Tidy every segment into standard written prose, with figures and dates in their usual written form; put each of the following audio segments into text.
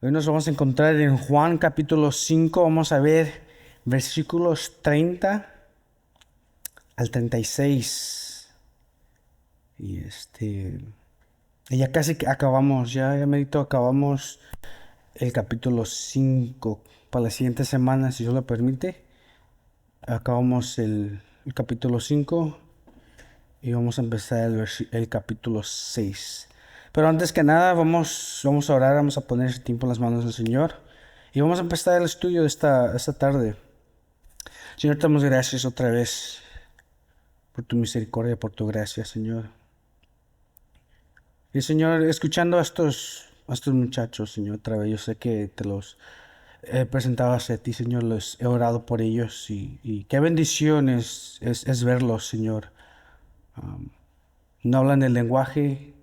Hoy nos vamos a encontrar en Juan capítulo 5. Vamos a ver versículos 30 al 36. Y ya casi que acabamos, ya merito acabamos el capítulo 5. Para la siguiente semana, si Dios lo permite, acabamos el capítulo 5 y vamos a empezar el capítulo 6. Pero antes que nada, vamos a orar, vamos a poner ese tiempo en las manos del Señor y vamos a empezar el estudio de esta tarde. Señor, te damos gracias otra vez por tu misericordia, por tu gracia, Señor. Y Señor, escuchando a estos muchachos, Señor, otra vez, yo sé que te los he presentado hacia ti, Señor, los he orado por ellos y qué bendición es verlos, Señor. No hablan el lenguaje,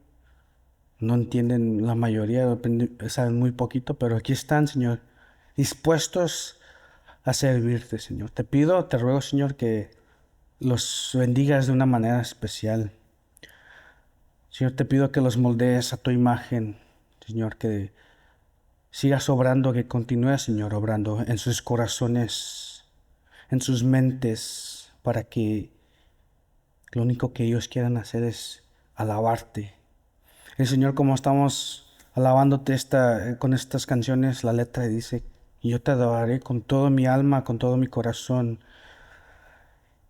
no entienden la mayoría, saben muy poquito, pero aquí están, Señor, dispuestos a servirte, Señor. Te pido, te ruego, Señor, que los bendigas de una manera especial. Señor, te pido que los moldees a tu imagen, Señor, que sigas obrando, que continúes, Señor, obrando en sus corazones, en sus mentes, para que lo único que ellos quieran hacer es alabarte. El Señor, como estamos alabándote con estas canciones, la letra dice, yo te adoraré con todo mi alma, con todo mi corazón.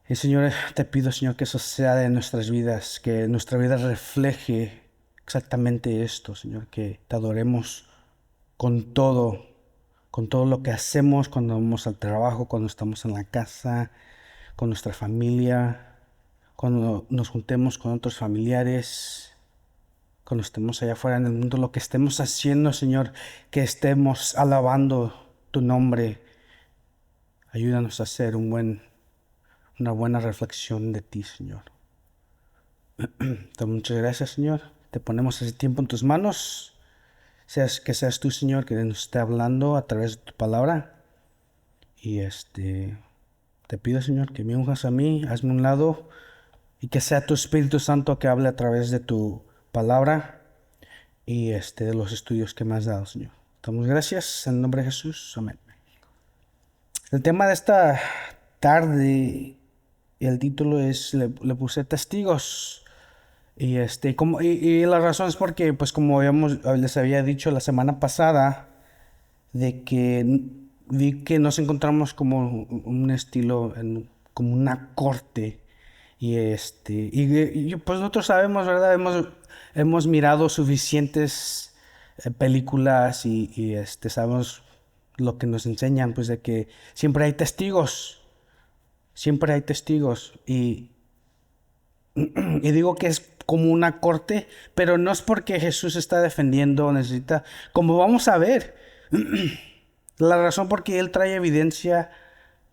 Y Señor, te pido, Señor, que eso sea de nuestras vidas, que nuestra vida refleje exactamente esto, Señor, que te adoremos con con todo lo que hacemos cuando vamos al trabajo, cuando estamos en la casa, con nuestra familia, cuando nos juntemos con otros familiares, cuando estemos allá afuera en el mundo, lo que estemos haciendo, Señor, que estemos alabando tu nombre. Ayúdanos a hacer una buena reflexión de ti, Señor. Muchas gracias, Señor. Te ponemos ese tiempo en tus manos. Que seas tú, Señor, que nos esté hablando a través de tu palabra. Y te pido, Señor, que me unjas a mí, hazme un lado y que sea tu Espíritu Santo que hable a través de tu palabra y de los estudios que me has dado, Señor. Damos gracias en el nombre de Jesús. Amén. El tema de esta tarde, el título le puse testigos. Y la razón es porque, pues como les había dicho la semana pasada, de que vi que nos encontramos como un estilo, como una corte. Pues nosotros sabemos, ¿verdad? Hemos mirado suficientes películas y sabemos lo que nos enseñan, pues de que siempre hay testigos. Y digo que es como una corte, pero no es porque Jesús está defendiendo o necesita, como vamos a ver, la razón por qué él trae evidencia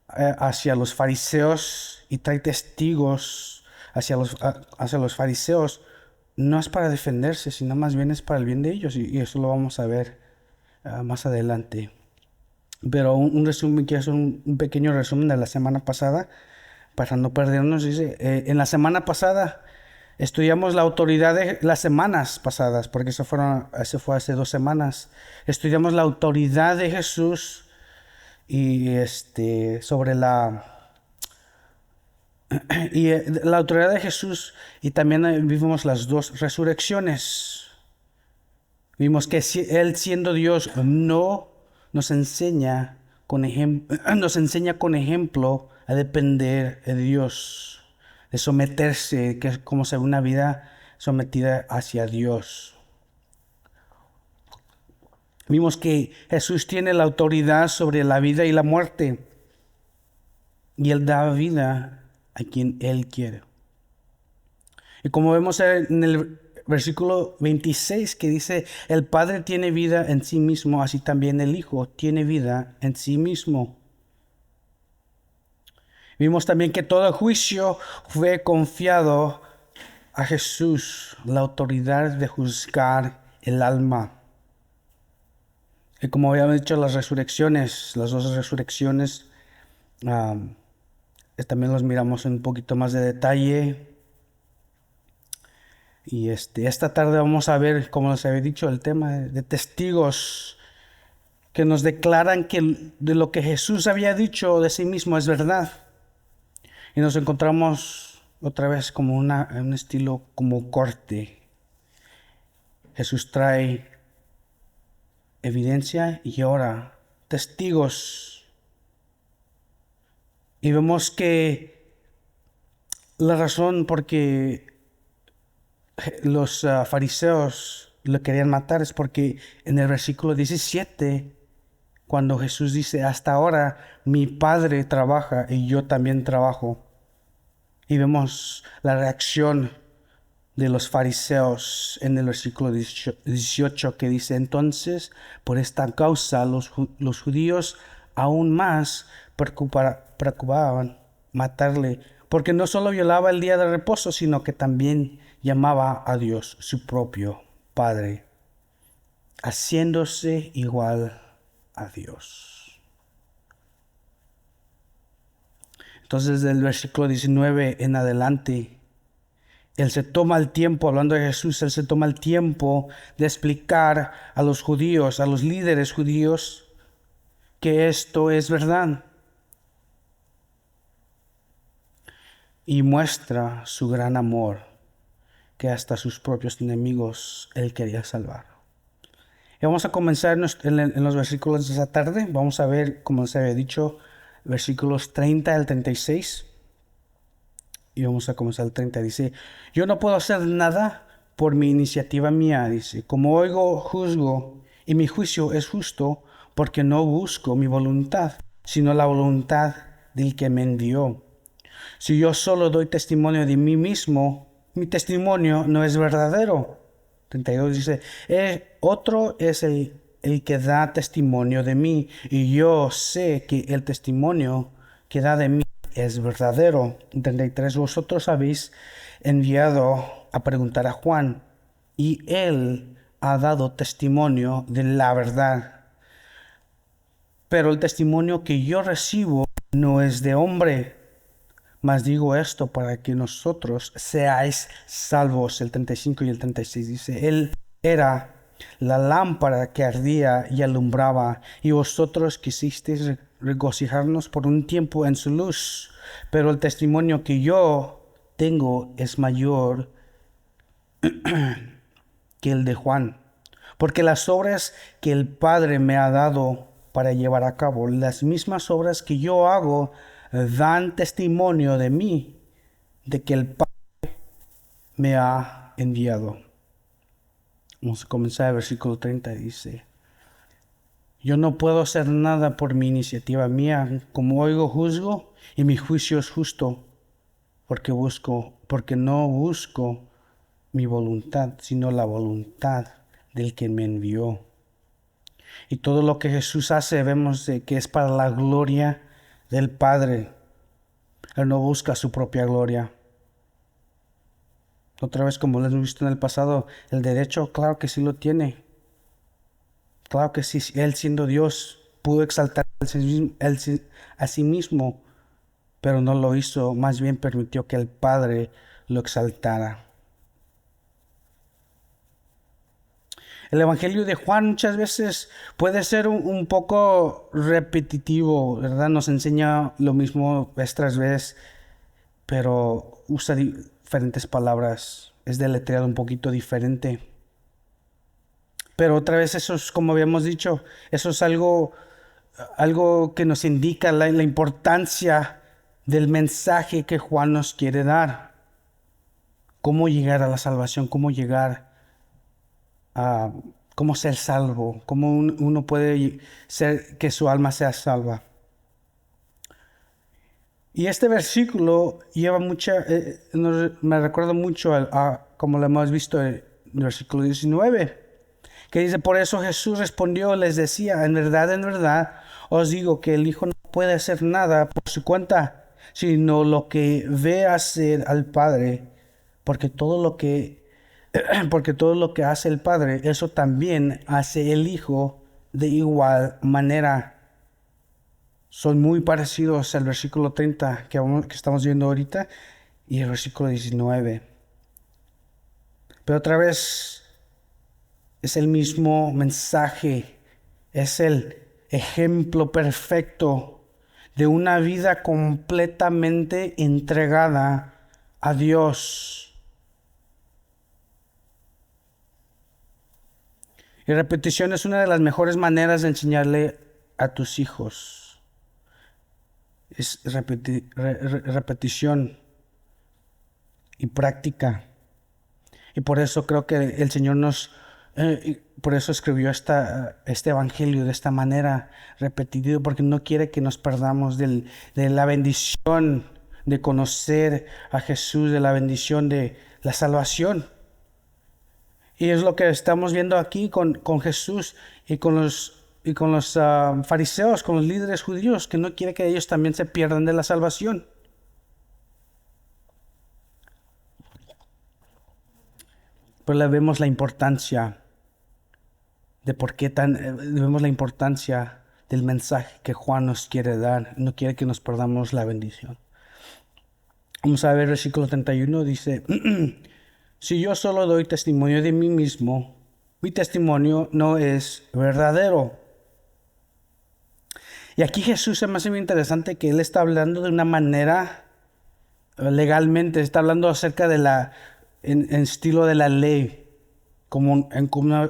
hacia los fariseos y trae testigos hacia los fariseos no es para defenderse, sino más bien es para el bien de ellos y eso lo vamos a ver más adelante. Pero un resumen, quiero hacer un pequeño resumen de la semana pasada para no perdernos. Dice, en la semana pasada estudiamos la autoridad de las semanas pasadas, porque eso fue hace 2 semanas. Estudiamos la autoridad de Jesús y sobre la autoridad de Jesús y también vimos las dos resurrecciones. Vimos que él siendo Dios no nos enseña nos enseña con ejemplo a depender de Dios, de someterse, que es como ser una vida sometida hacia Dios. Vimos que Jesús tiene la autoridad sobre la vida y la muerte y él da vida a quien él quiere. Y como vemos en el versículo 26 que dice, el Padre tiene vida en sí mismo, así también el Hijo tiene vida en sí mismo. Vimos también que todo juicio fue confiado a Jesús, la autoridad de juzgar el alma. Y como habíamos dicho, las dos resurrecciones, también los miramos en un poquito más de detalle. Y esta tarde vamos a ver, como les había dicho, el tema de testigos. que nos declaran que de lo que Jesús había dicho de sí mismo es verdad. Y nos encontramos otra vez como un estilo como corte. Jesús trae evidencia y ahora testigos. Y vemos que la razón por que los fariseos lo querían matar es porque en el versículo 17, cuando Jesús dice, hasta ahora mi Padre trabaja y yo también trabajo. Y vemos la reacción de los fariseos en el versículo 18 que dice, entonces por esta causa los judíos aún más preocupaban matarle, porque no solo violaba el día de reposo, sino que también llamaba a Dios su propio Padre, haciéndose igual a Dios. Entonces, del versículo 19 en adelante, Él se toma el tiempo, hablando de Jesús, Él se toma el tiempo de explicar a los judíos, a los líderes judíos, que esto es verdad. Y muestra su gran amor, que hasta sus propios enemigos Él quería salvar. Y vamos a comenzar en los versículos de esta tarde. Vamos a ver, como se había dicho, versículos 30 al 36. Y vamos a comenzar el 30. Dice, yo no puedo hacer nada por mi iniciativa mía. Dice, como oigo, juzgo, y mi juicio es justo, porque no busco mi voluntad, sino la voluntad del que me envió. Si yo solo doy testimonio de mí mismo, mi testimonio no es verdadero. 32 dice, otro es el que da testimonio de mí, y yo sé que el testimonio que da de mí es verdadero. 33, vosotros habéis enviado a preguntar a Juan, y él ha dado testimonio de la verdad. Pero el testimonio que yo recibo no es de hombre, mas digo esto para que nosotros seáis salvos. El 35 y el 36 dice, Él era la lámpara que ardía y alumbraba, y vosotros quisisteis regocijarnos por un tiempo en su luz. Pero el testimonio que yo tengo es mayor que el de Juan, porque las obras que el Padre me ha dado para llevar a cabo, las mismas obras que yo hago, dan testimonio de mí, de que el Padre me ha enviado. Vamos a comenzar el versículo 30, dice, yo no puedo hacer nada por mi iniciativa mía, como oigo juzgo, y mi juicio es justo, porque no busco mi voluntad, sino la voluntad del que me envió. Y todo lo que Jesús hace, vemos que es para la gloria del Padre. Él no busca su propia gloria. Otra vez, como lo hemos visto en el pasado, el derecho, claro que sí lo tiene. Claro que sí, Él siendo Dios, pudo exaltar a sí mismo, pero no lo hizo, más bien permitió que el Padre lo exaltara. El Evangelio de Juan muchas veces puede ser un poco repetitivo, ¿verdad? Nos enseña lo mismo vez tras vez, pero usa diferentes palabras, es deletreado un poquito diferente. Pero otra vez eso es, como habíamos dicho, eso es algo que nos indica la importancia del mensaje que Juan nos quiere dar. Cómo llegar a la salvación, cómo llegar a cómo ser salvo, cómo uno puede ser que su alma sea salva. Y este versículo lleva me recuerda mucho como lo hemos visto en el versículo 19, que dice, por eso Jesús respondió, les decía, en verdad, os digo que el Hijo no puede hacer nada por su cuenta, sino lo que ve hacer al Padre, porque todo lo que hace el Padre, eso también hace el Hijo de igual manera. Son muy parecidos al versículo 30 que estamos viendo ahorita y el versículo 19. Pero otra vez es el mismo mensaje, es el ejemplo perfecto de una vida completamente entregada a Dios. Y repetición es una de las mejores maneras de enseñarle a tus hijos. Es repetición y práctica. Y por eso creo que el Señor por eso escribió este evangelio de esta manera, repetido, porque no quiere que nos perdamos de la bendición de conocer a Jesús, de la bendición de la salvación. Y es lo que estamos viendo aquí con Jesús y con los fariseos, con los líderes judíos, que no quiere que ellos también se pierdan de la salvación. Pero le vemos la importancia de vemos la importancia del mensaje que Juan nos quiere dar. No quiere que nos perdamos la bendición. Vamos a ver el versículo 31, dice: si yo solo doy testimonio de mí mismo, mi testimonio no es verdadero. Y aquí Jesús se me hace muy interesante que Él está hablando de una manera legalmente, está hablando acerca de en estilo de la ley, como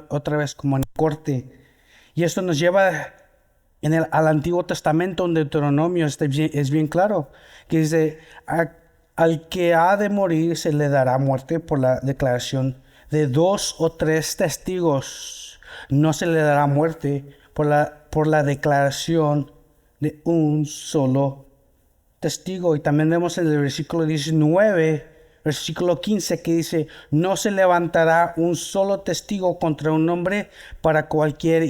otra vez como en corte. Y esto nos lleva al Antiguo Testamento, en Deuteronomio, es bien claro, que dice: al que ha de morir se le dará muerte por la declaración de 2 o 3 testigos. No se le dará muerte por la declaración de un solo testigo. Y también vemos en el versículo 19, versículo 15, que dice: no se levantará un solo testigo contra un hombre por cualquier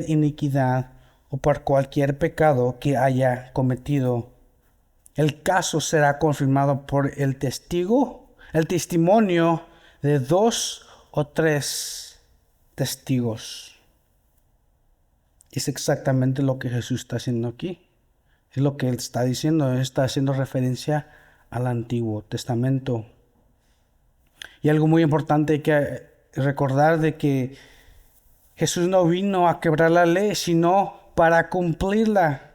iniquidad o por cualquier pecado que haya cometido. El caso será confirmado por el testimonio de 2 o 3 testigos. Es exactamente lo que Jesús está haciendo aquí. Es lo que Él está diciendo. Él está haciendo referencia al Antiguo Testamento. Y algo muy importante hay que recordar, de que Jesús no vino a quebrar la ley, sino para cumplirla.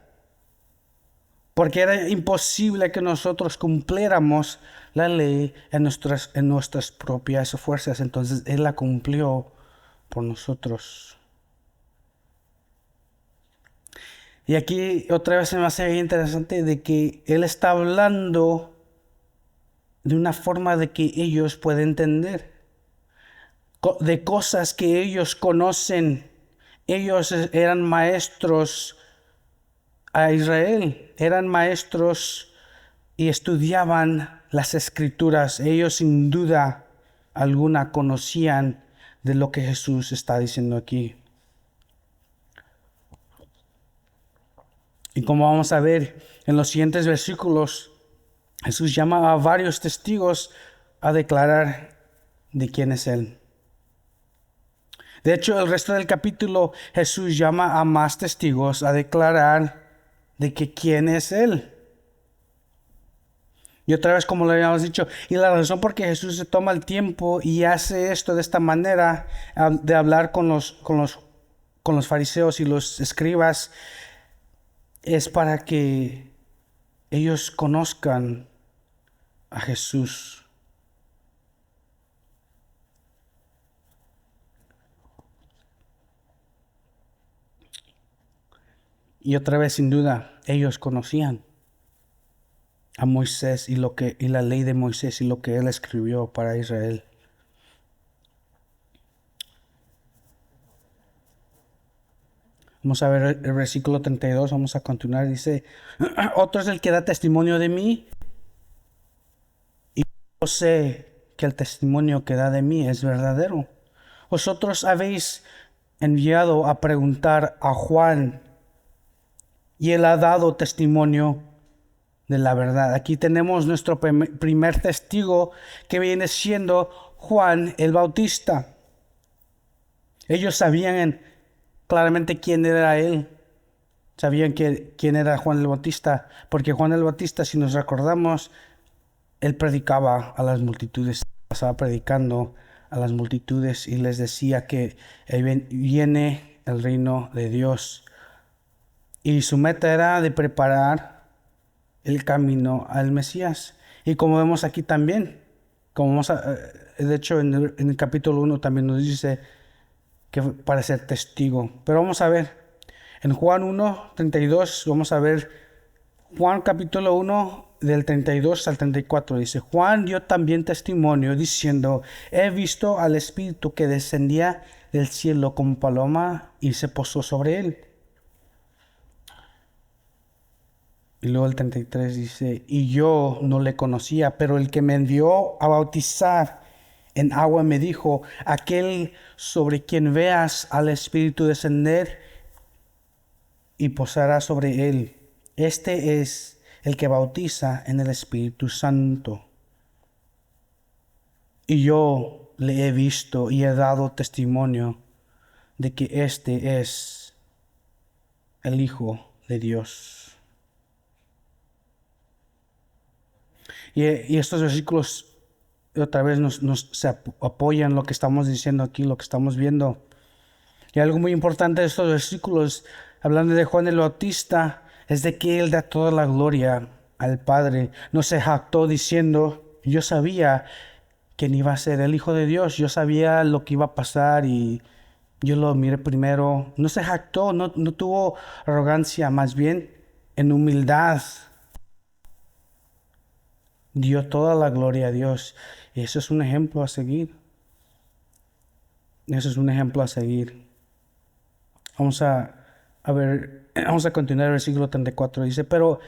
Porque era imposible que nosotros cumpliéramos la ley en nuestras propias fuerzas. Entonces Él la cumplió por nosotros. Y aquí otra vez se me hace bien interesante de que Él está hablando de una forma de que ellos pueden entender, de cosas que ellos conocen. Ellos eran maestros a Israel, eran maestros y estudiaban las Escrituras. Ellos sin duda alguna conocían de lo que Jesús está diciendo aquí. Y como vamos a ver en los siguientes versículos, Jesús llama a varios testigos a declarar de quién es Él. De hecho, el resto del capítulo, Jesús llama a más testigos a declarar de que quién es Él. Y otra vez, como lo habíamos dicho, y la razón por qué Jesús se toma el tiempo y hace esto de esta manera, de hablar con los fariseos y los escribas, es para que ellos conozcan a Jesús. Y otra vez, sin duda, ellos conocían a Moisés y la ley de Moisés y lo que él escribió para Israel. Vamos a ver el versículo 32, vamos a continuar. Dice: otro es el que da testimonio de mí, y yo sé que el testimonio que da de mí es verdadero. Vosotros habéis enviado a preguntar a Juan, y él ha dado testimonio de la verdad. Aquí tenemos nuestro primer testigo, que viene siendo Juan el Bautista. Ellos sabían claramente quién era él. Sabían quién era Juan el Bautista, porque Juan el Bautista, si nos recordamos, él predicaba a las multitudes, pasaba predicando a las multitudes y les decía que viene el reino de Dios. Y su meta era de preparar el camino al Mesías. Y como vemos aquí también, como de hecho en el capítulo 1 también nos dice que para ser testigo. Pero vamos a ver, en Juan 1:32, vamos a ver Juan capítulo 1 del 32 al 34. Dice, Juan dio también testimonio diciendo, he visto al Espíritu que descendía del cielo como paloma y se posó sobre él. Y luego el 33 dice, y yo no le conocía, pero el que me envió a bautizar en agua me dijo, aquel sobre quien veas al Espíritu descender y posará sobre él, este es el que bautiza en el Espíritu Santo. Y yo le he visto y he dado testimonio de que este es el Hijo de Dios. Y estos versículos otra vez se apoyan lo que estamos diciendo aquí, lo que estamos viendo. Y algo muy importante de estos versículos, hablando de Juan el Bautista, es de que él da toda la gloria al Padre. No se jactó diciendo, yo sabía quién iba a ser el Hijo de Dios, yo sabía lo que iba a pasar y yo lo miré primero. No se jactó, no tuvo arrogancia, más bien en humildad dio toda la gloria a Dios. Y eso es un ejemplo a seguir. Eso es un ejemplo a seguir. Vamos a ver, vamos a continuar el versículo 34. Dice, pero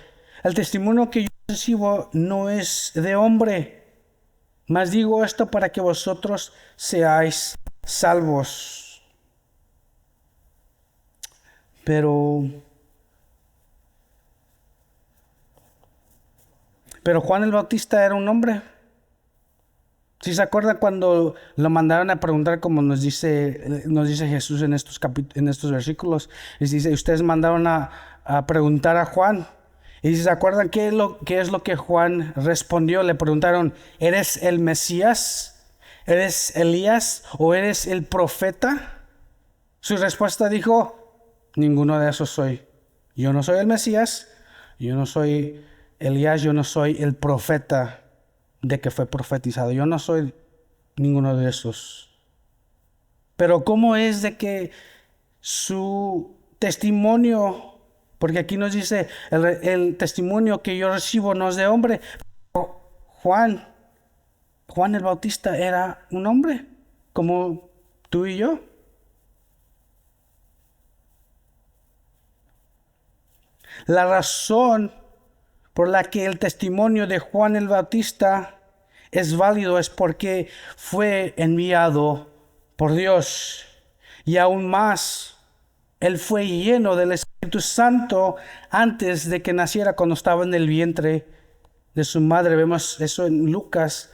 el testimonio que yo recibo no es de hombre, mas digo esto para que vosotros seáis salvos. Pero Juan el Bautista era un hombre. Si se acuerdan cuando lo mandaron a preguntar, como nos dice Jesús en estos versículos, y dice, ustedes mandaron a preguntar a Juan. Y si se acuerdan qué es lo que Juan respondió, le preguntaron, ¿eres el Mesías? ¿Eres Elías? ¿O eres el profeta? Su respuesta dijo, ninguno de esos soy. Yo no soy el Mesías, yo no soy Elías, yo no soy el profeta de que fue profetizado. Yo no soy ninguno de esos. Pero ¿cómo es de que su testimonio, porque aquí nos dice, el testimonio que yo recibo no es de hombre? Juan el Bautista era un hombre, como tú y yo. La razón por la que el testimonio de Juan el Bautista es válido es porque fue enviado por Dios. Y aún más, él fue lleno del Espíritu Santo antes de que naciera, cuando estaba en el vientre de su madre. Vemos eso en Lucas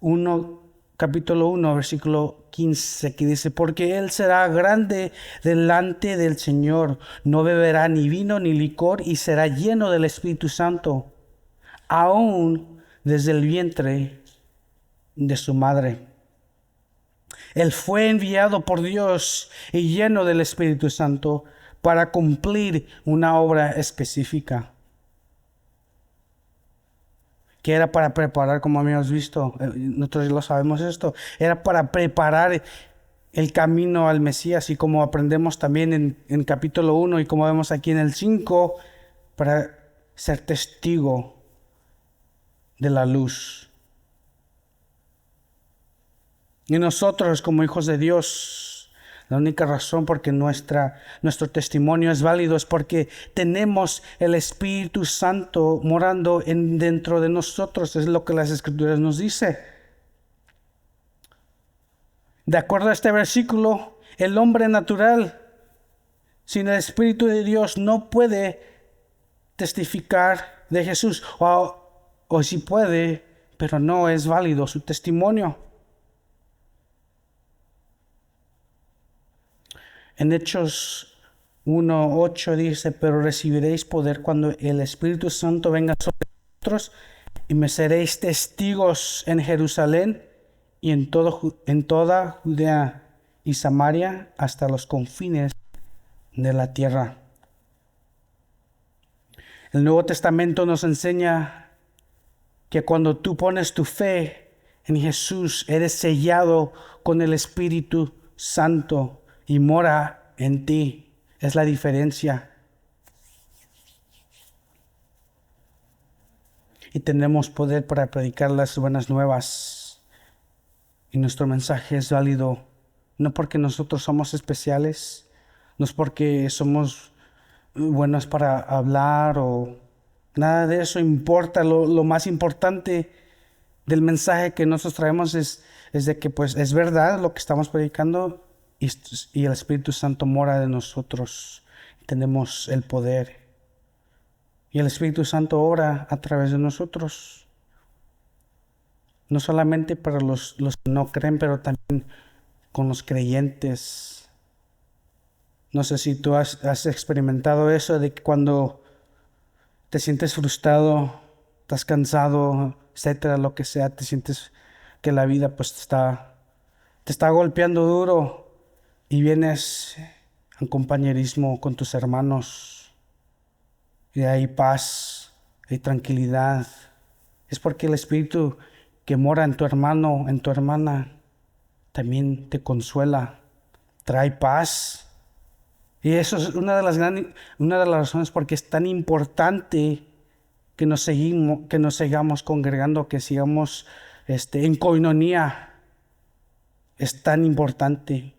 1, capítulo 1, versículo 15, que dice, porque él será grande delante del Señor, no beberá ni vino ni licor y será lleno del Espíritu Santo, aún desde el vientre de su madre. Él fue enviado por Dios y lleno del Espíritu Santo para cumplir una obra específica, que era para preparar, como habíamos visto, nosotros lo sabemos esto, era para preparar el camino al Mesías, y como aprendemos también en capítulo 1 y como vemos aquí en el 5, para ser testigo de la luz. Y nosotros, como hijos de Dios, la única razón por que nuestro testimonio es válido es porque tenemos el Espíritu Santo morando dentro de nosotros. Es lo que las Escrituras nos dice. De acuerdo a este versículo, el hombre natural sin el Espíritu de Dios no puede testificar de Jesús. O sí puede, pero no es válido su testimonio. En Hechos 1:8 dice, pero recibiréis poder cuando el Espíritu Santo venga sobre vosotros y me seréis testigos en Jerusalén y en toda Judea y Samaria hasta los confines de la tierra. El Nuevo Testamento nos enseña que cuando tú pones tu fe en Jesús, eres sellado con el Espíritu Santo y mora en ti. Es la diferencia. Y tenemos poder para predicar las buenas nuevas. Y nuestro mensaje es válido, no porque nosotros somos especiales, no es porque somos buenos para hablar o nada de eso importa. Lo más importante del mensaje que nosotros traemos es de que pues es verdad lo que estamos predicando y el Espíritu Santo mora de nosotros. Tenemos el poder. Y el Espíritu Santo ora a través de nosotros. No solamente para los que no creen, pero también con los creyentes. No sé si tú has experimentado eso de que cuando te sientes frustrado, estás cansado, etcétera, lo que sea, te sientes que la vida pues te está golpeando duro y vienes en compañerismo con tus hermanos y hay paz, hay tranquilidad. Es porque el Espíritu que mora en tu hermano, en tu hermana, también te consuela, trae paz. Y eso es una de las razones por qué es tan importante que nos sigamos congregando, que sigamos en coinonía. Es tan importante.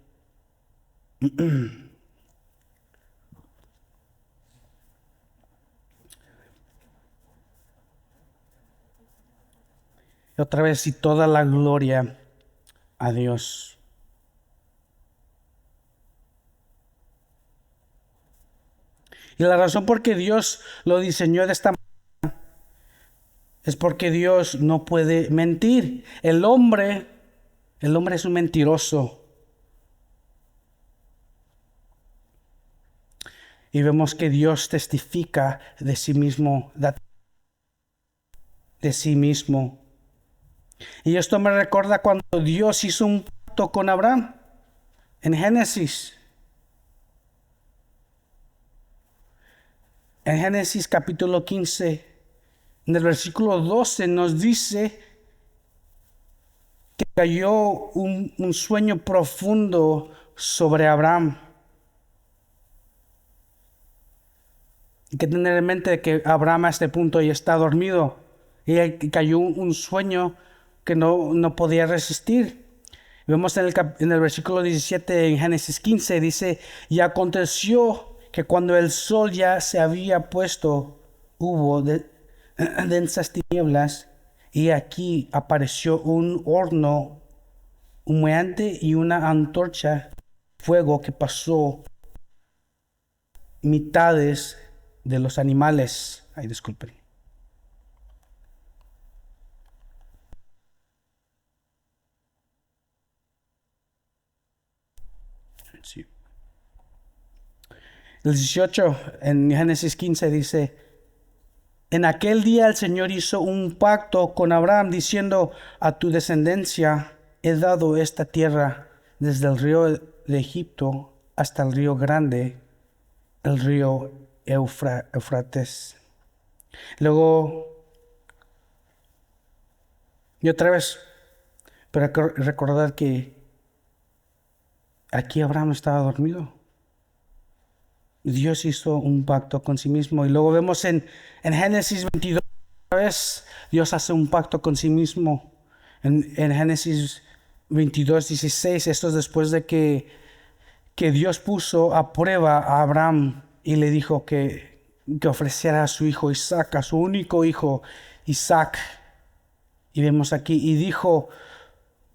Y otra vez, y toda la gloria a Dios. Y la razón por qué Dios lo diseñó de esta manera es porque Dios no puede mentir. El hombre es un mentiroso. Y vemos que Dios testifica de sí mismo, Y esto me recuerda cuando Dios hizo un pacto con Abraham en Génesis. En Génesis capítulo 15, en el versículo 12 nos dice que cayó un sueño profundo sobre Abraham. Hay que tener en mente que Abraham a este punto ya está dormido. Y cayó un sueño que no podía resistir. Vemos en el versículo 17 en Génesis 15, dice, y aconteció que cuando el sol ya se había puesto, hubo densas tinieblas, y aquí apareció un horno humeante y una antorcha de fuego que pasó mitades de los animales. Ay, disculpen. Sí. El 18 en Génesis 15 dice, en aquel día el Señor hizo un pacto con Abraham diciendo, a tu descendencia he dado esta tierra desde el río de Egipto hasta el río grande, el río Eufrates. Luego, y otra vez, pero recordar que aquí Abraham estaba dormido. Dios hizo un pacto con sí mismo. Y luego vemos en Génesis 22, otra vez, Dios hace un pacto con sí mismo. En Génesis 22, 16, esto es después de que Dios puso a prueba a Abraham y le dijo que ofreciera a su hijo Isaac, a su único hijo Isaac. Y vemos aquí, y dijo,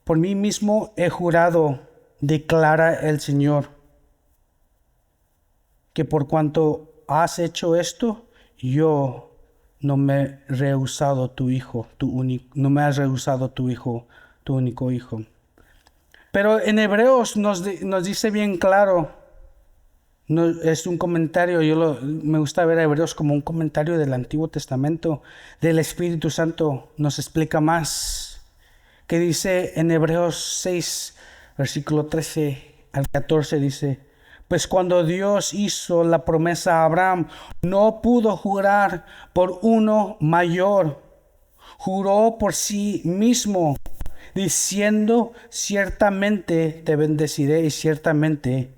por mí mismo he jurado, declara el Señor, que por cuanto has hecho esto, yo no me he rehusado tu hijo, no me has rehusado tu hijo, tu único hijo. Pero en Hebreos nos dice bien claro, no, es un comentario, me gusta ver a Hebreos como un comentario del Antiguo Testamento, del Espíritu Santo, nos explica más, que dice en Hebreos 6, versículo 13 al 14, dice, Pues cuando Dios hizo la promesa a Abraham, no pudo jurar por uno mayor. Juró por sí mismo, diciendo, ciertamente te bendeciré y ciertamente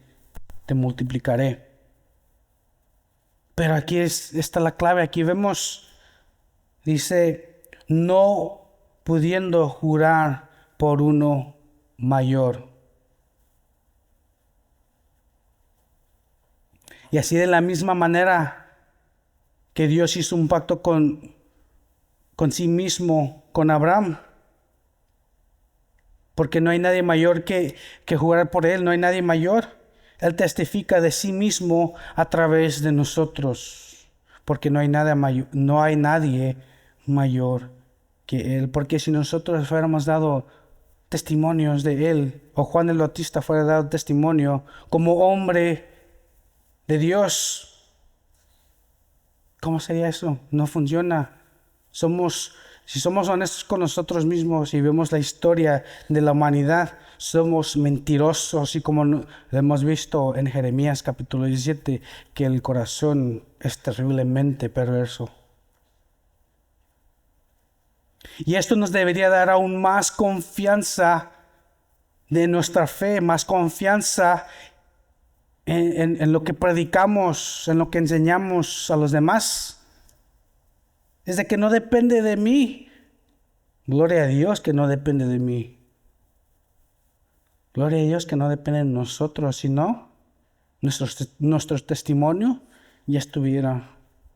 te multiplicaré. Pero aquí está la clave. Aquí vemos, dice, no pudiendo jurar por uno mayor. Y así de la misma manera que Dios hizo un pacto con sí mismo, con Abraham. Porque no hay nadie mayor que jurar por él, no hay nadie mayor. Él testifica de sí mismo a través de nosotros. Porque no hay nadie mayor que él. Porque si nosotros fuéramos dado testimonios de él, o Juan el Bautista fuera dado testimonio como hombre de Dios, ¿cómo sería eso? No funciona. Si somos honestos con nosotros mismos y vemos la historia de la humanidad, somos mentirosos, y como lo hemos visto en Jeremías capítulo 17, que el corazón es terriblemente perverso. Y esto nos debería dar aún más confianza de nuestra fe, más confianza en lo que predicamos, en lo que enseñamos a los demás. Es de que no depende de mí. Gloria a Dios que no depende de mí. Gloria a Dios que no depende de nosotros, sino nuestro testimonio ya estuviera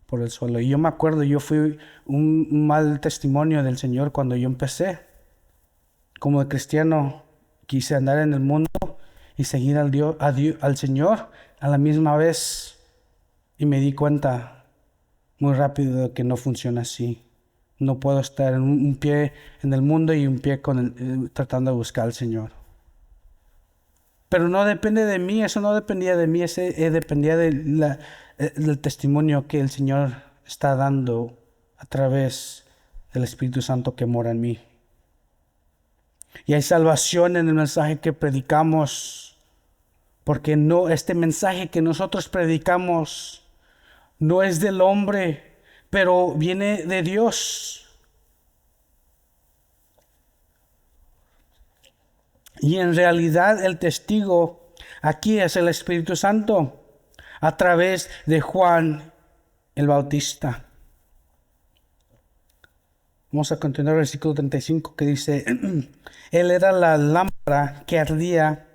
por el suelo. Y yo me acuerdo, yo fui un mal testimonio del Señor cuando yo empecé. Como cristiano, quise andar en el mundo y seguir al Señor a la misma vez. Y me di cuenta muy rápido de que no funciona así. No puedo estar en un pie en el mundo y un pie tratando de buscar al Señor. Pero no depende de mí, eso no dependía de mí, dependía del testimonio que el Señor está dando a través del Espíritu Santo que mora en mí. Y hay salvación en el mensaje que predicamos, porque este mensaje que nosotros predicamos no es del hombre, pero viene de Dios. Y en realidad el testigo aquí es el Espíritu Santo a través de Juan el Bautista. Vamos a continuar el versículo 35 que dice, Él era la lámpara que ardía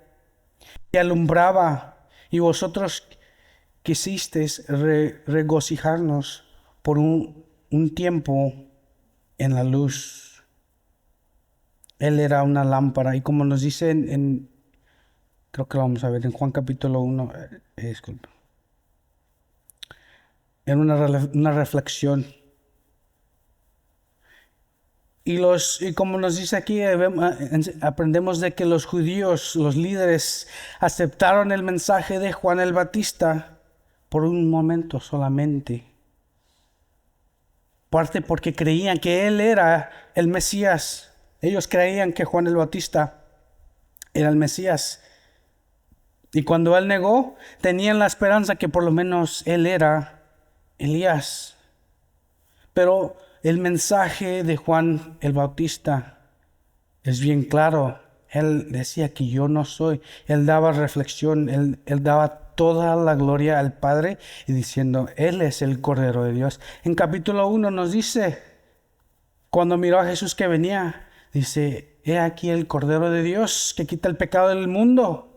y alumbraba, y vosotros quisisteis regocijarnos por un tiempo en la luz. Él era una lámpara, y como nos dice creo que lo vamos a ver en Juan capítulo 1, disculpa. En una reflexión. Y como nos dice aquí, aprendemos de que los judíos, los líderes, aceptaron el mensaje de Juan el Bautista por un momento solamente. Parte porque creían que él era el Mesías. Ellos creían que Juan el Bautista era el Mesías. Y cuando él negó, tenían la esperanza que por lo menos él era Elías. Pero el mensaje de Juan el Bautista es bien claro. Él decía que yo no soy. Él daba reflexión, él daba toda la gloria al Padre y diciendo, Él es el Cordero de Dios. En capítulo 1 nos dice, cuando miró a Jesús que venía, dice, he aquí el Cordero de Dios que quita el pecado del mundo.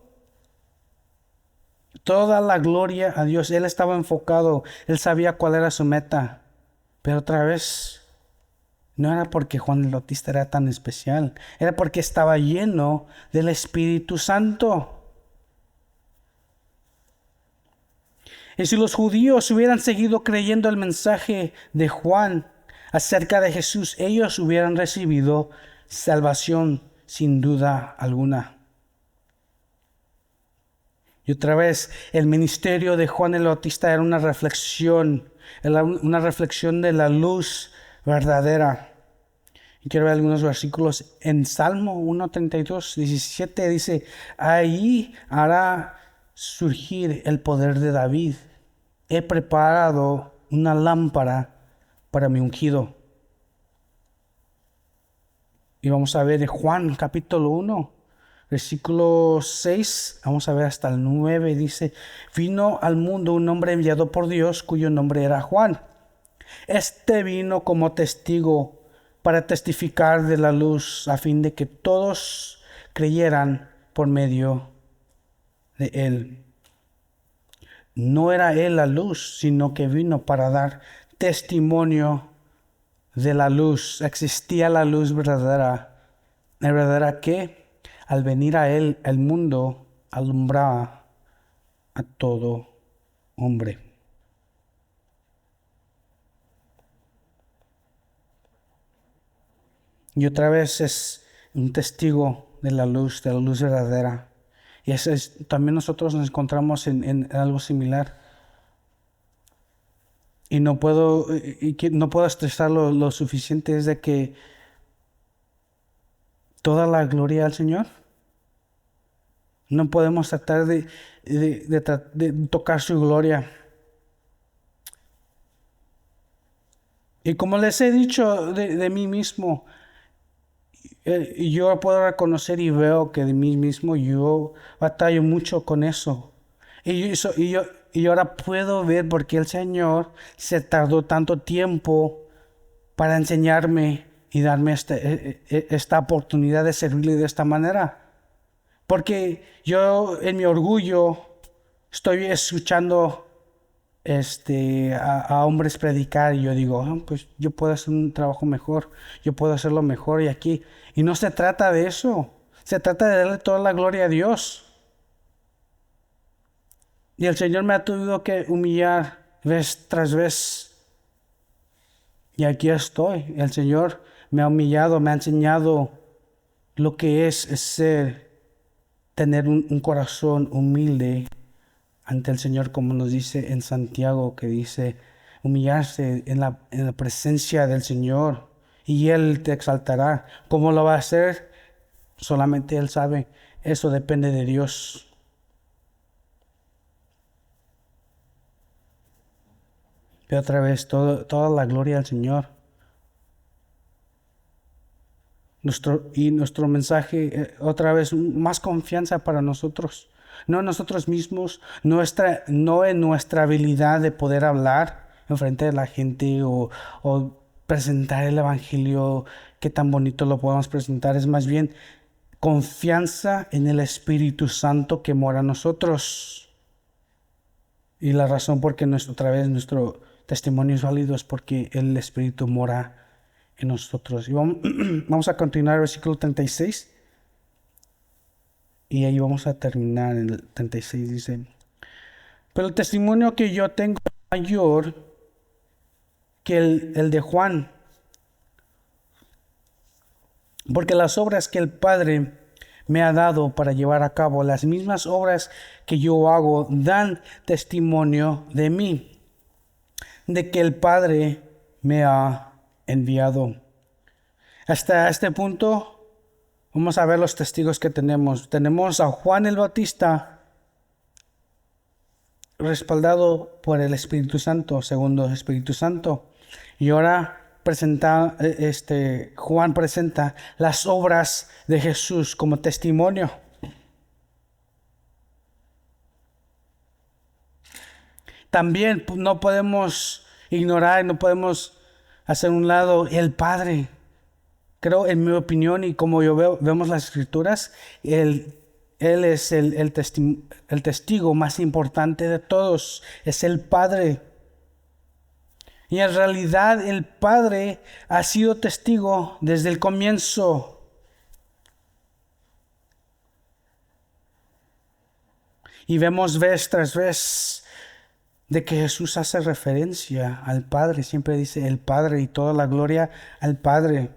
Toda la gloria a Dios. Él estaba enfocado, él sabía cuál era su meta. Pero otra vez, no era porque Juan el Bautista era tan especial, era porque estaba lleno del Espíritu Santo. Y si los judíos hubieran seguido creyendo el mensaje de Juan acerca de Jesús, ellos hubieran recibido salvación sin duda alguna. Y otra vez, el ministerio de Juan el Bautista era una reflexión de la luz verdadera. Y quiero ver algunos versículos. En Salmo 1:32, 17 dice, ahí hará surgir el poder de David. He preparado una lámpara para mi ungido. Y vamos a ver en Juan capítulo 1, versículo 6, vamos a ver hasta el 9, dice, vino al mundo un hombre enviado por Dios cuyo nombre era Juan. Este vino como testigo para testificar de la luz a fin de que todos creyeran por medio de él. No era él la luz, sino que vino para dar testimonio de la luz. Existía la luz verdadera. La verdadera que al venir a él, el mundo alumbraba a todo hombre. Y otra vez es un testigo de la luz verdadera. Y eso es, también nosotros nos encontramos en algo similar. Y no puedo estresarlo lo suficiente, es de que toda la gloria al Señor. No podemos tratar de tocar su gloria. Y como les he dicho de mí mismo, yo puedo reconocer y veo que de mí mismo yo batallo mucho con eso. Y ahora puedo ver por qué el Señor se tardó tanto tiempo para enseñarme y darme esta oportunidad de servirle de esta manera. Porque yo en mi orgullo estoy escuchando a hombres predicar y yo digo, "Ah, pues yo puedo hacer un trabajo mejor, yo puedo hacerlo mejor y aquí". Y no se trata de eso, se trata de darle toda la gloria a Dios. Y el Señor me ha tenido que humillar vez tras vez. Y aquí estoy. El Señor me ha humillado, me ha enseñado lo que es tener un corazón humilde ante el Señor, como nos dice en Santiago, que dice humillarse en la presencia del Señor y Él te exaltará. ¿Cómo lo va a hacer? Solamente Él sabe. Eso depende de Dios. Pero otra vez, toda la gloria al Señor. Nuestro mensaje, otra vez, más confianza para nosotros. No en nosotros mismos, no en nuestra habilidad de poder hablar en frente de la gente o presentar el Evangelio, qué tan bonito lo podemos presentar. Es más bien confianza en el Espíritu Santo que mora en nosotros. Y la razón por qué otra vez nuestro testimonio es válido es porque el Espíritu mora en nosotros. Y vamos a continuar el versículo 36. Y ahí vamos a terminar en el 36. Dice, pero el testimonio que yo tengo es mayor que el de Juan. Porque las obras que el Padre me ha dado para llevar a cabo, las mismas obras que yo hago, dan testimonio de mí, de que el Padre me ha enviado. Hasta este punto, vamos a ver los testigos que tenemos. Tenemos a Juan el Bautista, respaldado por el Espíritu Santo, segundo Espíritu Santo. Y ahora Juan presenta las obras de Jesús como testimonio. También no podemos ignorar, no podemos hacer un lado el Padre. Creo, en mi opinión, y como vemos las Escrituras, Él es el testigo más importante de todos. Es el Padre. Y en realidad el Padre ha sido testigo desde el comienzo. Y vemos vez tras vez de que Jesús hace referencia al Padre. Siempre dice el Padre y toda la gloria al Padre.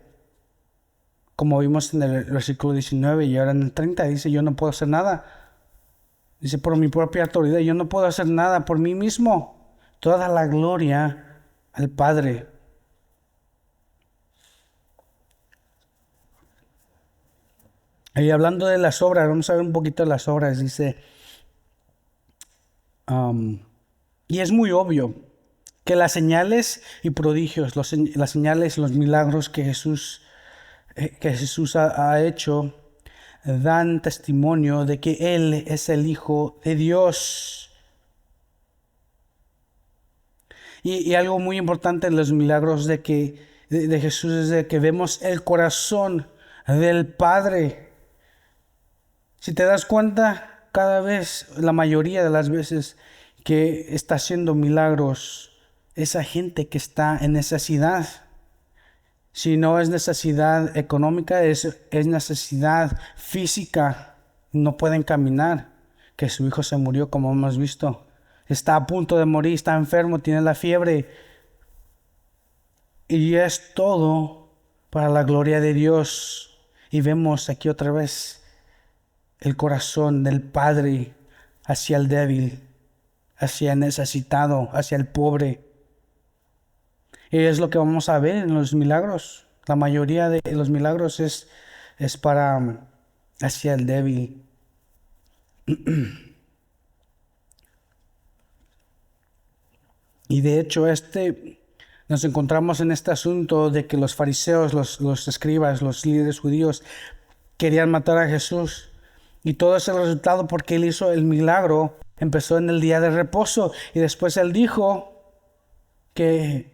Como vimos en el versículo 19 y ahora en el 30 dice, yo no puedo hacer nada. Dice, por mi propia autoridad, yo no puedo hacer nada por mí mismo. Toda la gloria al Padre. Y hablando de las obras, vamos a ver un poquito de las obras. Dice, Y es muy obvio que las señales y prodigios, las señales, los milagros que Jesús ha hecho, dan testimonio de que Él es el Hijo de Dios. Y algo muy importante en los milagros de Jesús es de que vemos el corazón del Padre. Si te das cuenta, cada vez, la mayoría de las veces que está haciendo milagros, esa gente que está en necesidad. Si no es necesidad económica, es necesidad física. No pueden caminar. Que su hijo se murió, como hemos visto. Está a punto de morir, está enfermo, tiene la fiebre. Y es todo para la gloria de Dios. Y vemos aquí otra vez el corazón del Padre hacia el débil, hacia el necesitado, hacia el pobre. Y es lo que vamos a ver en los milagros. La mayoría de los milagros es para hacia el débil. Y de hecho, nos encontramos en este asunto de que los fariseos, los escribas, los líderes judíos querían matar a Jesús. Y todo ese resultado porque él hizo el milagro. Empezó en el día de reposo y después él dijo que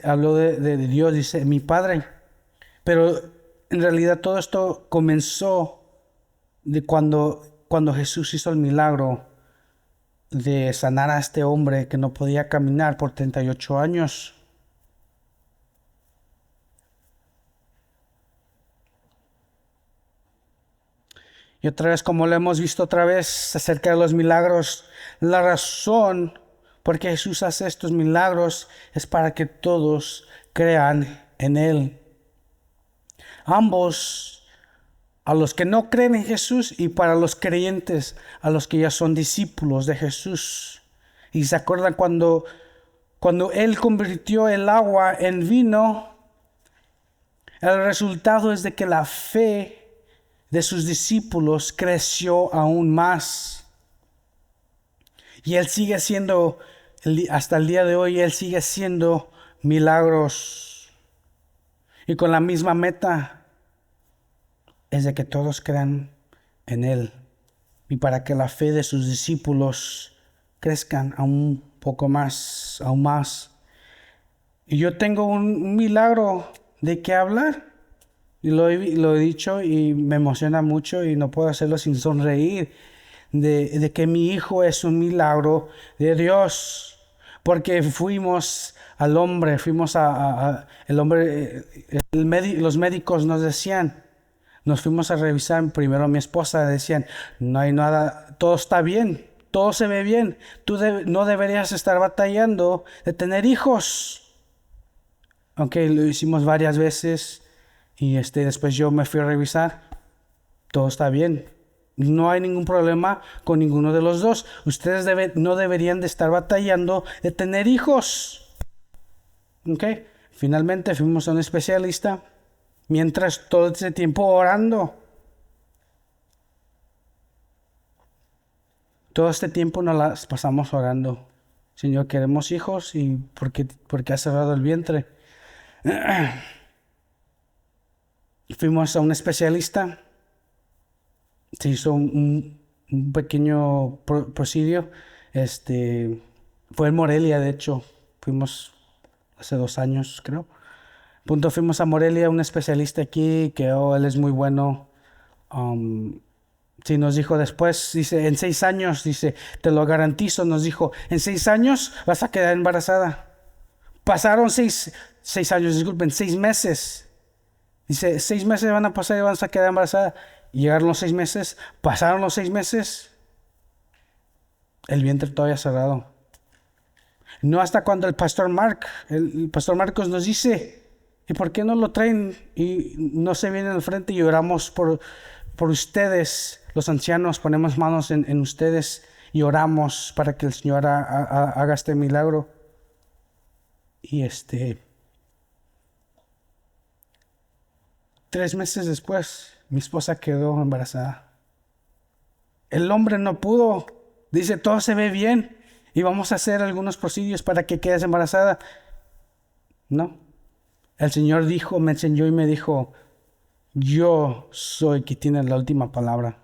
habló de Dios, dice, mi Padre. Pero en realidad todo esto comenzó de cuando Jesús hizo el milagro de sanar a este hombre que no podía caminar por 38 años. Y otra vez, como lo hemos visto otra vez acerca de los milagros, la razón por qué Jesús hace estos milagros es para que todos crean en Él. Ambos, a los que no creen en Jesús y para los creyentes, a los que ya son discípulos de Jesús. Y se acuerdan cuando Él convirtió el agua en vino, el resultado es de que la fe de sus discípulos creció aún más. Y Él sigue haciendo, hasta el día de hoy, Él sigue haciendo milagros. Y con la misma meta es de que todos crean en Él. Y para que la fe de sus discípulos crezcan aún poco más, aún más. Y yo tengo un milagro de qué hablar. Y lo he dicho y me emociona mucho y no puedo hacerlo sin sonreír. De que mi hijo es un milagro de Dios. Porque fuimos al hombre, el hombre, los médicos nos decían, nos fuimos a revisar primero a mi esposa, decían, no hay nada, todo está bien, todo se ve bien, tú no deberías estar batallando de tener hijos. Aunque lo hicimos varias veces y después yo me fui a revisar, todo está bien. No hay ningún problema con ninguno de los dos. Ustedes no deberían de estar batallando de tener hijos. ¿Ok? Finalmente fuimos a un especialista. Mientras todo ese tiempo orando. Todo este tiempo nos las pasamos orando. Señor, queremos hijos y porque has cerrado el vientre. Fuimos a un especialista. Se hizo un pequeño prosidio. Fue en Morelia, de hecho. Fuimos hace 2 años, creo. Fuimos a Morelia, un especialista aquí, que él es muy bueno. Sí, nos dijo después, dice, en 6 años, dice, te lo garantizo, nos dijo, en 6 años vas a quedar embarazada. Pasaron 6 años, disculpen, 6 meses. Dice, 6 meses van a pasar y vas a quedar embarazada. Llegaron los 6 meses, pasaron los 6 meses, el vientre todavía cerrado. No hasta cuando el pastor Marcos nos dice, ¿y por qué no lo traen y no se vienen al frente y oramos por ustedes, los ancianos, ponemos manos en ustedes y oramos para que el Señor haga este milagro? Y 3 meses después, mi esposa quedó embarazada. El hombre no pudo Dice, todo se ve bien y vamos a hacer algunos procedios para que quedes embarazada. No. El Señor dijo, me enseñó y me dijo, yo soy quien tiene la última palabra.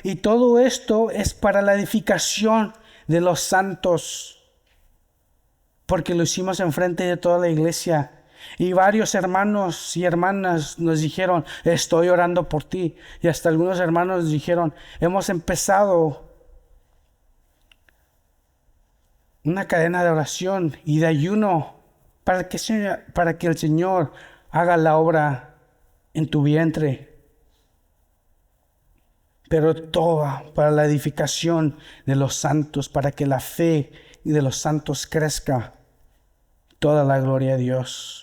Y todo esto es para la edificación de los santos, porque lo hicimos enfrente de toda la iglesia. Y varios hermanos y hermanas nos dijeron, estoy orando por ti. Y hasta algunos hermanos dijeron, hemos empezado una cadena de oración y de ayuno para que el Señor haga la obra en tu vientre. Pero toda para la edificación de los santos, para que la fe de los santos crezca. Toda la gloria a Dios.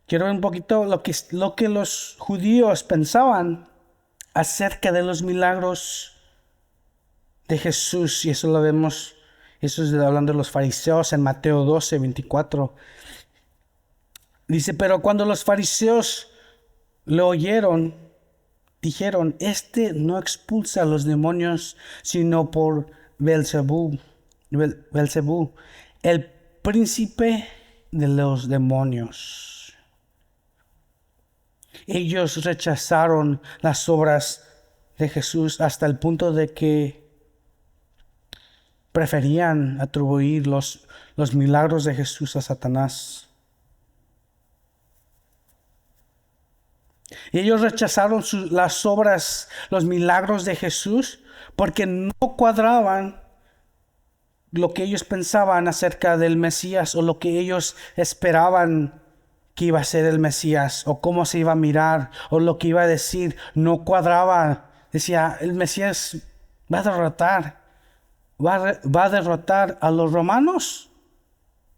Quiero ver un poquito lo que los judíos pensaban acerca de los milagros de Jesús. Y eso lo vemos, eso es hablando de los fariseos en Mateo 12, 24. Dice, pero cuando los fariseos lo oyeron, dijeron, este no expulsa a los demonios, sino por Belcebú, el príncipe de los demonios. Ellos rechazaron las obras de Jesús hasta el punto de que preferían atribuir los milagros de Jesús a Satanás. Y ellos rechazaron las obras, los milagros de Jesús, porque no cuadraban lo que ellos pensaban acerca del Mesías o lo que ellos esperaban que iba a ser el Mesías o cómo se iba a mirar o lo que iba a decir. No cuadraba. Decía, el Mesías va a derrotar a los romanos.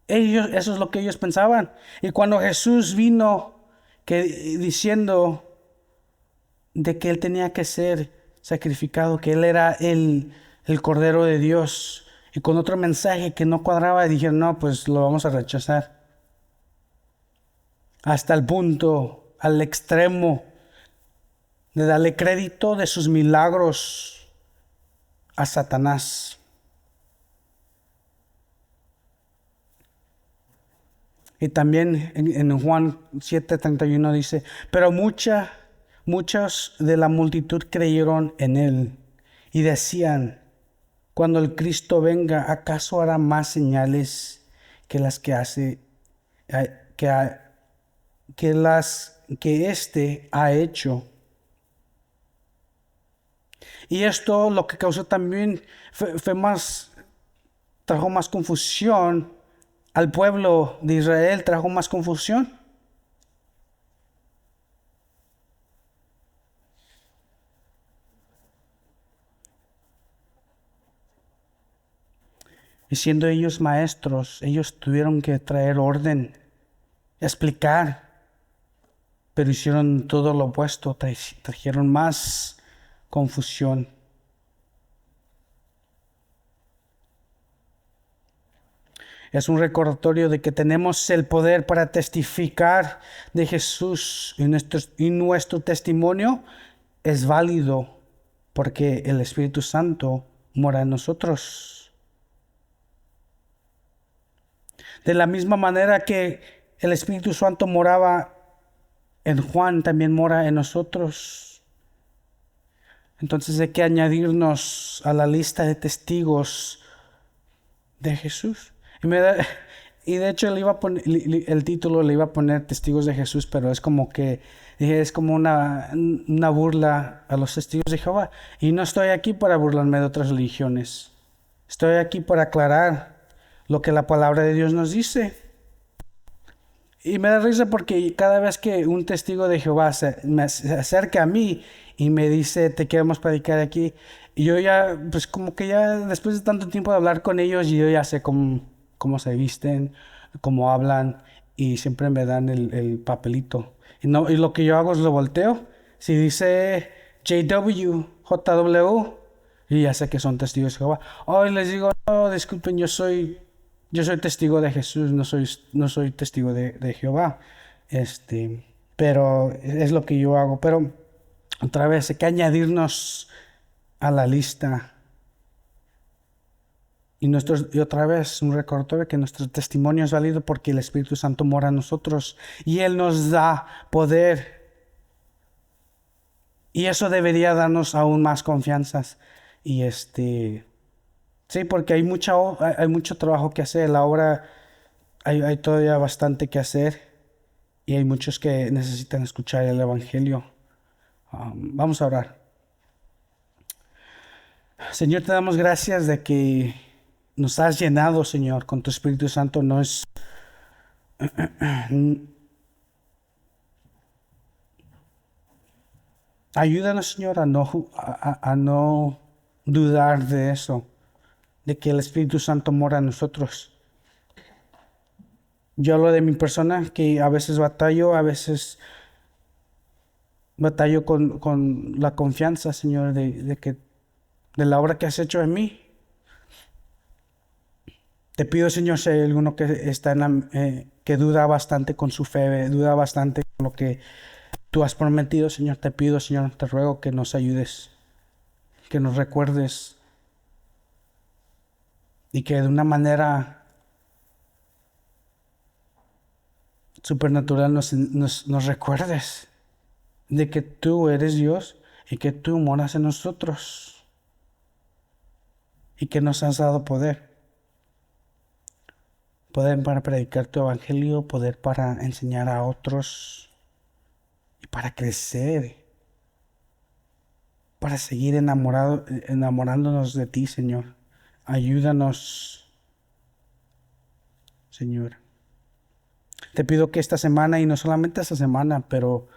Eso es lo que ellos pensaban. Y cuando Jesús vino diciendo de que él tenía que ser sacrificado, que él era el Cordero de Dios, y con otro mensaje que no cuadraba, dijeron, no, pues lo vamos a rechazar. Hasta el punto, al extremo, de darle crédito de sus milagros a Satanás. Y también en Juan 7:31 dice, pero muchos de la multitud creyeron en él y decían, cuando el Cristo venga, ¿acaso hará más señales que las que hace, que éste ha hecho? Y esto lo que causó también trajo más confusión al pueblo de Israel, trajo más confusión. Y siendo ellos maestros, ellos tuvieron que traer orden, explicar, pero hicieron todo lo opuesto, trajeron más confusión. Es un recordatorio de que tenemos el poder para testificar de Jesús y nuestro testimonio es válido porque el Espíritu Santo mora en nosotros. De la misma manera que el Espíritu Santo moraba en Juan, también mora en nosotros. Entonces hay que añadirnos a la lista de testigos de Jesús. Y de hecho le iba a poner, el título le iba a poner Testigos de Jesús, pero es como que es como una burla a los testigos de Jehová. Y no estoy aquí para burlarme de otras religiones. Estoy aquí para aclarar lo que la palabra de Dios nos dice. Y me da risa porque cada vez que un testigo de Jehová se acerca a mí y me dice, te queremos predicar aquí, y yo ya, pues como que ya después de tanto tiempo de hablar con ellos, yo ya sé cómo se visten, cómo hablan, y siempre me dan el papelito. Y lo que yo hago es lo volteo. Si dice JW, y ya sé que son testigos de Jehová. Y les digo, no, disculpen, yo soy testigo de Jesús, no soy testigo de Jehová. Pero es lo que yo hago. Pero otra vez hay que añadirnos a la lista. Y otra vez un recordatorio que nuestro testimonio es válido porque el Espíritu Santo mora en nosotros y Él nos da poder. Y eso debería darnos aún más confianzas. Y sí, porque hay mucho trabajo que hacer. La obra, hay todavía bastante que hacer. Y hay muchos que necesitan escuchar el Evangelio. Vamos a orar. Señor, te damos gracias de que nos has llenado, Señor, con tu Espíritu Santo. No es... Ayúdanos, Señor, a no dudar de eso, de que el Espíritu Santo mora en nosotros. Yo hablo de mi persona, que a veces batallo con la confianza, Señor, de la obra que has hecho en mí. Te pido, Señor, si hay alguno que está que duda bastante con su fe, duda bastante con lo que tú has prometido, Señor, te pido, Señor, te ruego que nos ayudes, que nos recuerdes y que de una manera supernatural nos recuerdes de que tú eres Dios y que tú moras en nosotros y que nos has dado poder. Poder para predicar tu evangelio, poder para enseñar a otros y para crecer, para seguir enamorándonos de ti, Señor. Ayúdanos, Señor. Te pido que esta semana, y no solamente esta semana, pero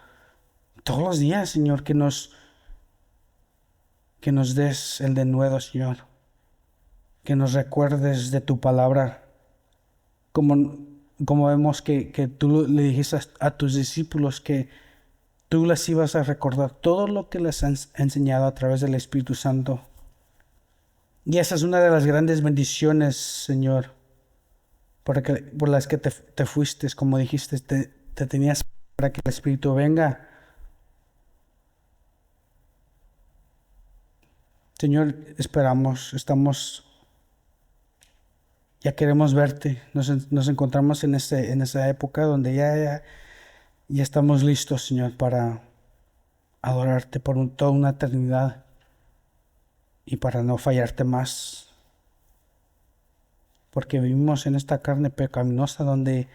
todos los días, Señor, que nos des el denuedo, Señor. Que nos recuerdes de tu palabra. Como vemos que tú le dijiste a tus discípulos que tú les ibas a recordar todo lo que les has enseñado a través del Espíritu Santo. Y esa es una de las grandes bendiciones, Señor, por las que te fuiste, como dijiste, te tenías para que el Espíritu venga. Señor, ya queremos verte. Nos encontramos en esa época donde ya estamos listos, Señor, para adorarte por toda una eternidad y para no fallarte más. Porque vivimos en esta carne pecaminosa donde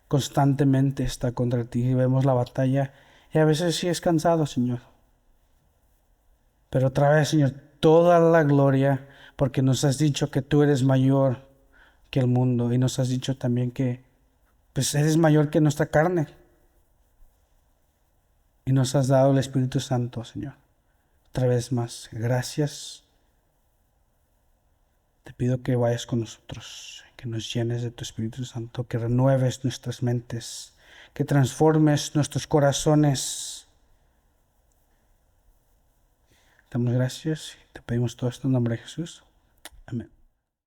constantemente está contra ti y vemos la batalla y a veces sí es cansado, Señor. Pero otra vez, Señor, toda la gloria porque nos has dicho que tú eres mayor que el mundo y nos has dicho también que pues eres mayor que nuestra carne y nos has dado el Espíritu Santo, Señor. Otra vez más, gracias. Te pido que vayas con nosotros, que nos llenes de tu Espíritu Santo, que renueves nuestras mentes, que transformes nuestros corazones. Damos gracias y te pedimos todo esto en nombre de Jesús. Amén.